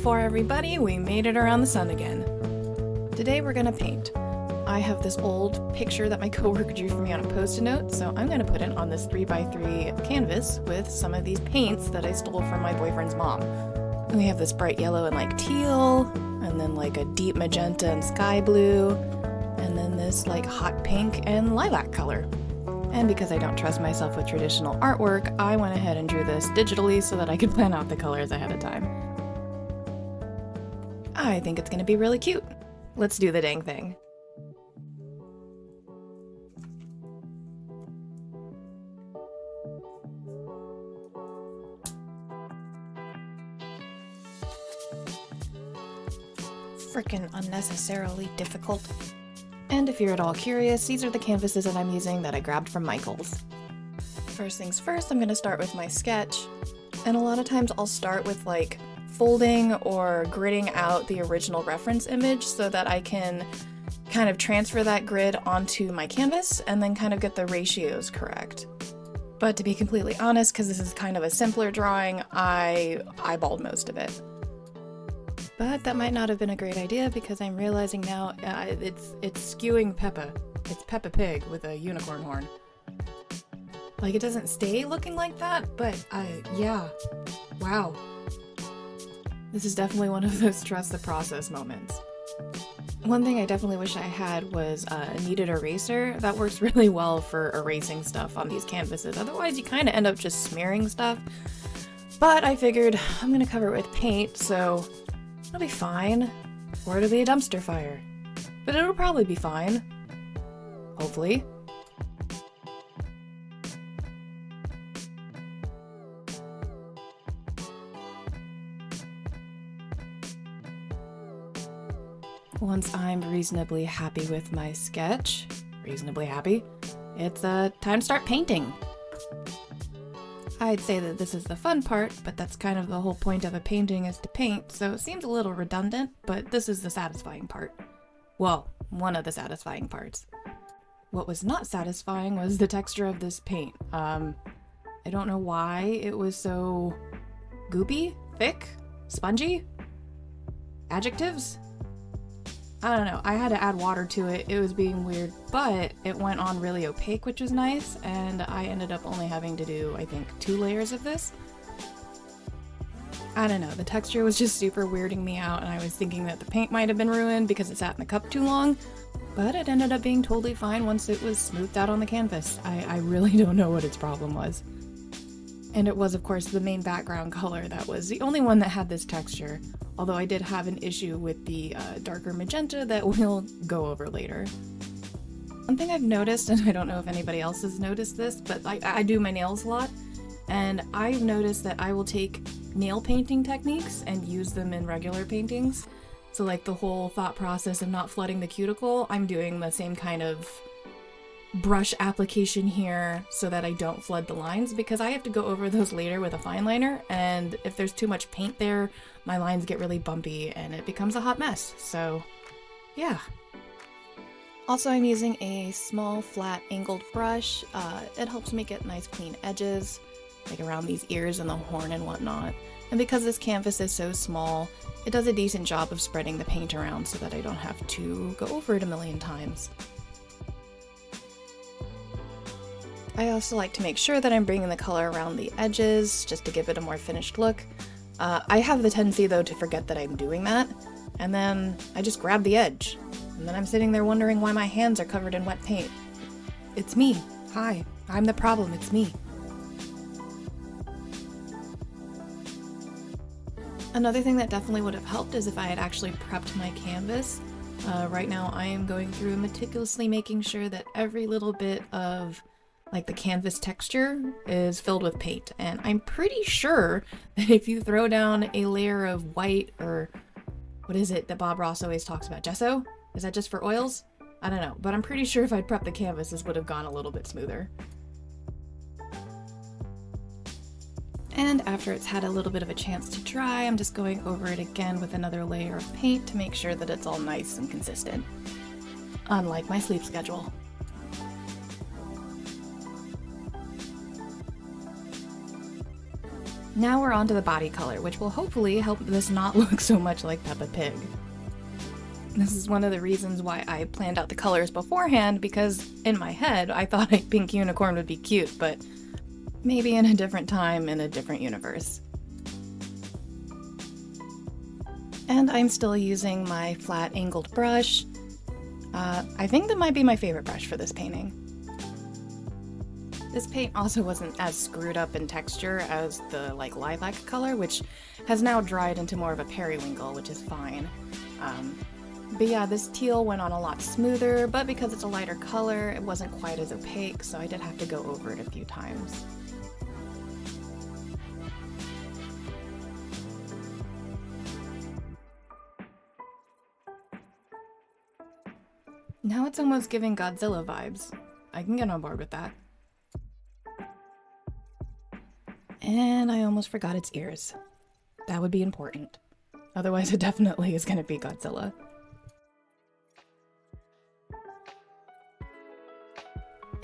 4 everybody, we made it around the sun again. Today we're gonna paint. I have this old picture that my coworker drew for me on a post-it note, so I'm gonna put it on this 3x3 canvas with some of these paints that I stole from my boyfriend's mom. And we have this bright yellow and like teal, and then like a deep magenta and sky blue, and then this like hot pink and lilac color. And because I don't trust myself with traditional artwork, I went ahead and drew this digitally so that I could plan out the colors ahead of time. I think it's gonna be really cute. Let's do the dang thing. Frickin' unnecessarily difficult. And if you're at all curious, these are the canvases that I'm using that I grabbed from Michaels. First things first, I'm gonna start with my sketch. And a lot of times I'll start with like folding or gridding out the original reference image so that I can kind of transfer that grid onto my canvas and then kind of get the ratios correct. But to be completely honest, because this is kind of a simpler drawing, I eyeballed most of it. But that might not have been a great idea because I'm realizing now it's skewing Peppa. It's Peppa Pig with a unicorn horn. Like, it doesn't stay looking like that, but yeah. Wow. This is definitely one of those trust the process moments. One thing I definitely wish I had was a kneaded eraser. That works really well for erasing stuff on these canvases. Otherwise, you kind of end up just smearing stuff. But I figured I'm gonna cover it with paint, so it'll be fine. Or it'll be a dumpster fire. But it'll probably be fine. Hopefully. Once I'm reasonably happy with my sketch, it's time to start painting. I'd say that this is the fun part, but that's kind of the whole point of a painting is to paint, so it seems a little redundant, but this is the satisfying part. Well, one of the satisfying parts. What was not satisfying was the texture of this paint. I don't know why it was so goopy, thick, spongy, adjectives. I don't know, I had to add water to it, it was being weird, but it went on really opaque, which was nice, and I ended up only having to do, I think, 2 layers of this. I don't know, the texture was just super weirding me out, and I was thinking that the paint might have been ruined because it sat in the cup too long, but it ended up being totally fine once it was smoothed out on the canvas. I really don't know what its problem was. And it was, of course, the main background color that was the only one that had this texture. Although I did have an issue with the darker magenta that we'll go over later. One thing I've noticed, and I don't know if anybody else has noticed this, but I do my nails a lot, and I've noticed that I will take nail painting techniques and use them in regular paintings. So like the whole thought process of not flooding the cuticle, I'm doing the same kind of brush application here so that I don't flood the lines, because I have to go over those later with a fine liner, and if there's too much paint there, my lines get really bumpy and it becomes a hot mess. So yeah. Also, I'm using a small flat angled brush. It helps make it nice clean edges, like around these ears and the horn and whatnot. And because this canvas is so small, it does a decent job of spreading the paint around so that I don't have to go over it a million times. I also like to make sure that I'm bringing the color around the edges just to give it a more finished look. I have the tendency though to forget that I'm doing that, and then I just grab the edge, and then I'm sitting there wondering why my hands are covered in wet paint. It's me. Hi, I'm the problem, it's me. Another thing that definitely would have helped is if I had actually prepped my canvas. Right now I am going through meticulously making sure that every little bit of like the canvas texture is filled with paint, and I'm pretty sure that if you throw down a layer of white, or what is it that Bob Ross always talks about, gesso? Is that just for oils? I don't know, but I'm pretty sure if I'd prepped the canvas this would have gone a little bit smoother. And after it's had a little bit of a chance to dry, I'm just going over it again with another layer of paint to make sure that it's all nice and consistent. Unlike my sleep schedule. Now we're on to the body color, which will hopefully help this not look so much like Peppa Pig. This is one of the reasons why I planned out the colors beforehand, because in my head I thought a pink unicorn would be cute, but maybe in a different time in a different universe. And I'm still using my flat angled brush. I think that might be my favorite brush for this painting. This paint also wasn't as screwed up in texture as the lilac color, which has now dried into more of a periwinkle, which is fine. But yeah, this teal went on a lot smoother, but because it's a lighter color, it wasn't quite as opaque, so I did have to go over it a few times. Now it's almost giving Godzilla vibes. I can get on board with that. And I almost forgot its ears. That would be important. Otherwise it definitely is gonna be Godzilla.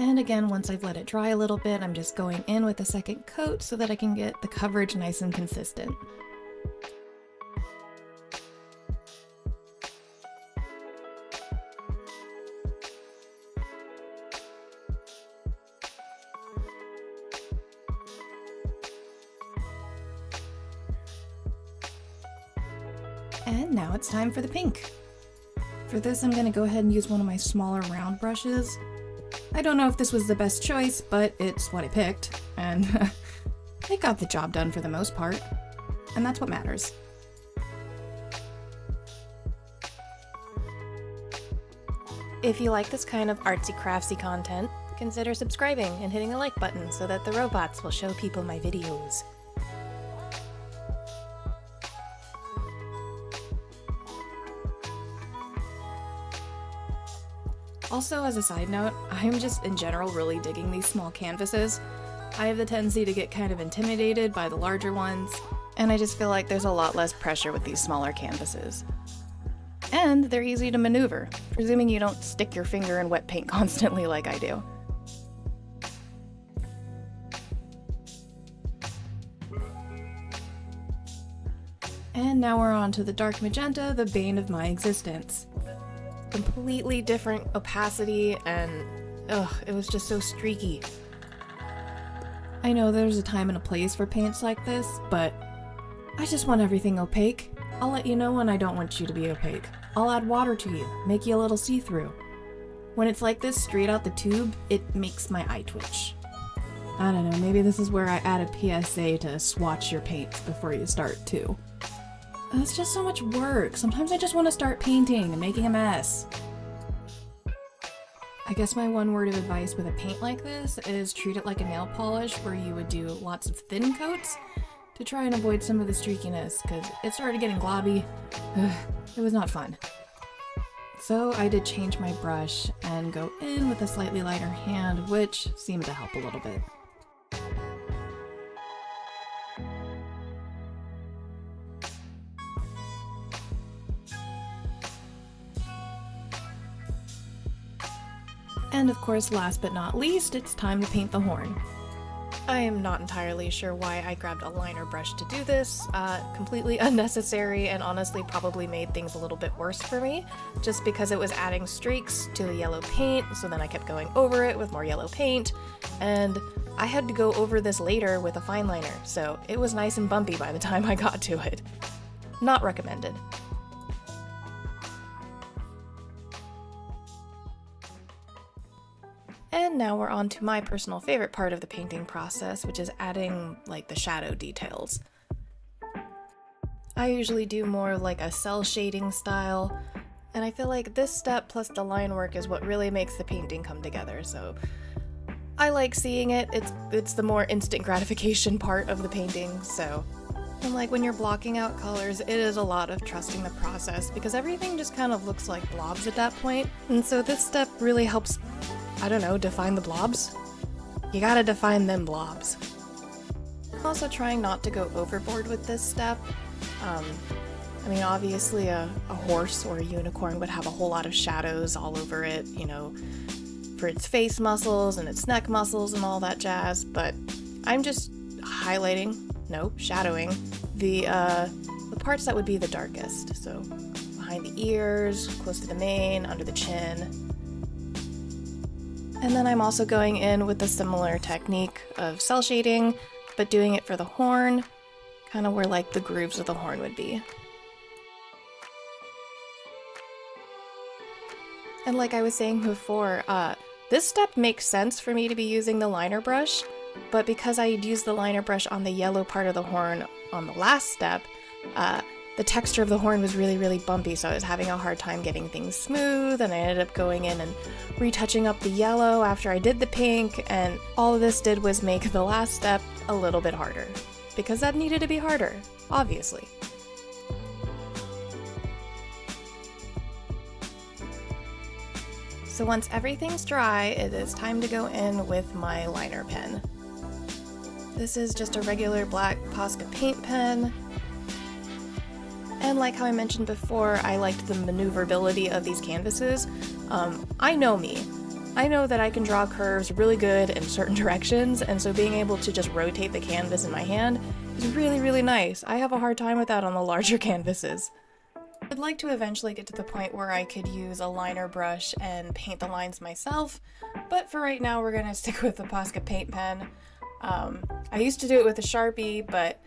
And again, once I've let it dry a little bit, I'm just going in with a second coat so that I can get the coverage nice and consistent. And now it's time for the pink. For this, I'm gonna go ahead and use one of my smaller round brushes. I don't know if this was the best choice, but it's what I picked, and it got the job done for the most part, and that's what matters. If you like this kind of artsy-craftsy content, consider subscribing and hitting the like button so that the robots will show people my videos. Also, as a side note, I'm just in general really digging these small canvases. I have the tendency to get kind of intimidated by the larger ones, and I just feel like there's a lot less pressure with these smaller canvases. And they're easy to maneuver, presuming you don't stick your finger in wet paint constantly like I do. And now we're on to the dark magenta, the bane of my existence. Completely different opacity, and it was just so streaky. I know there's a time and a place for paints like this, but I just want everything opaque. I'll let you know when I don't want you to be opaque. I'll add water to you, make you a little see-through. When it's like this straight out the tube, it makes my eye twitch. I don't know, maybe this is where I add a PSA to swatch your paints before you start too. It's just so much work. Sometimes I just want to start painting and making a mess. I guess my one word of advice with a paint like this is treat it like a nail polish where you would do lots of thin coats to try and avoid some of the streakiness, because it started getting globby. It was not fun. So I did change my brush and go in with a slightly lighter hand, which seemed to help a little bit. And of course, last but not least, it's time to paint the horn. I am not entirely sure why I grabbed a liner brush to do this. Completely unnecessary, and honestly probably made things a little bit worse for me, just because it was adding streaks to the yellow paint, so then I kept going over it with more yellow paint, and I had to go over this later with a fine liner, so it was nice and bumpy by the time I got to it. Not recommended. And now we're on to my personal favorite part of the painting process, which is adding, the shadow details. I usually do more like a cell shading style, and I feel like this step plus the line work is what really makes the painting come together, so I like seeing it. It's the more instant gratification part of the painting, so. And when you're blocking out colors, it is a lot of trusting the process, because everything just kind of looks like blobs at that point, and so this step really helps, define the blobs? You gotta define them blobs. Also trying not to go overboard with this step. Obviously a horse or a unicorn would have a whole lot of shadows all over it, for its face muscles and its neck muscles and all that jazz, but I'm just highlighting shadowing the parts that would be the darkest. So behind the ears, close to the mane, under the chin. And then I'm also going in with a similar technique of cell shading, but doing it for the horn, kind of where like the grooves of the horn would be. And like I was saying before, this step makes sense for me to be using the liner brush, but because I used the liner brush on the yellow part of the horn on the last step, the texture of the horn was really, really bumpy, so I was having a hard time getting things smooth, and I ended up going in and retouching up the yellow after I did the pink, and all of this did was make the last step a little bit harder, because that needed to be harder, obviously. So once everything's dry, it is time to go in with my liner pen. This is just a regular black Posca paint pen. And like how I mentioned before, I liked the maneuverability of these canvases. I know me. I know that I can draw curves really good in certain directions, and so being able to just rotate the canvas in my hand is really, really nice. I have a hard time with that on the larger canvases. I'd like to eventually get to the point where I could use a liner brush and paint the lines myself, but for right now we're gonna stick with the Posca paint pen. I used to do it with a Sharpie, but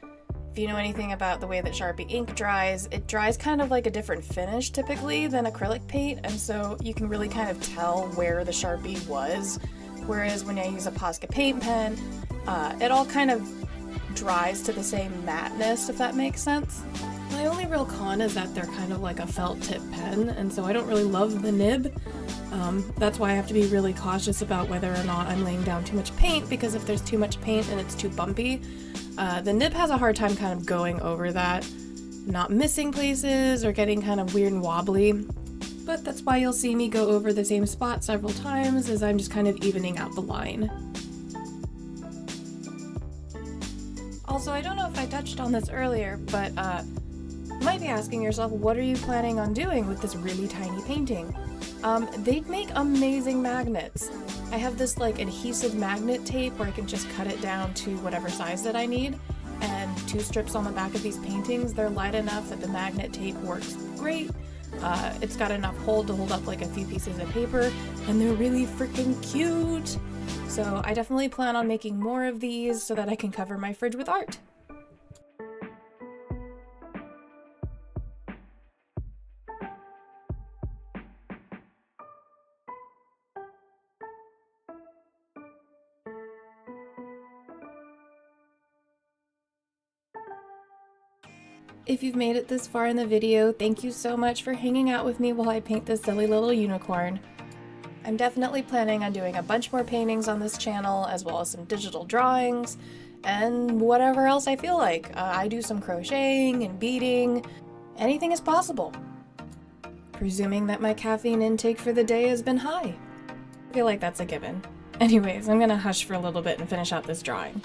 if you know anything about the way that Sharpie ink dries, it dries kind of like a different finish typically than acrylic paint, and so you can really kind of tell where the Sharpie was, whereas when I use a Posca paint pen, it all kind of dries to the same matteness, if that makes sense. My only real con is that they're kind of like a felt tip pen, and so I don't really love the nib. That's why I have to be really cautious about whether or not I'm laying down too much paint, because if there's too much paint and it's too bumpy, the nib has a hard time kind of going over that, not missing places or getting kind of weird and wobbly. But that's why you'll see me go over the same spot several times, as I'm just kind of evening out the line. Also, I don't know if I touched on this earlier, but you might be asking yourself, what are you planning on doing with this really tiny painting? They'd make amazing magnets. I have this like adhesive magnet tape where I can just cut it down to whatever size that I need, and 2 strips on the back of these paintings. They're light enough that the magnet tape works great. It's got enough hold to hold up like a few pieces of paper, and they're really freaking cute. So I definitely plan on making more of these so that I can cover my fridge with art. If you've made it this far in the video, thank you so much for hanging out with me while I paint this silly little unicorn. I'm definitely planning on doing a bunch more paintings on this channel, as well as some digital drawings, and whatever else I feel like. I do some crocheting and beading. Anything is possible. Presuming that my caffeine intake for the day has been high. I feel like that's a given. Anyways, I'm gonna hush for a little bit and finish out this drawing.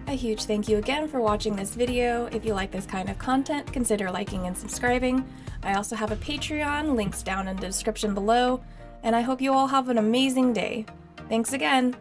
A huge thank you again for watching this video. If you like this kind of content, consider liking and subscribing. I also have a Patreon, links down in the description below, and I hope you all have an amazing day. Thanks again!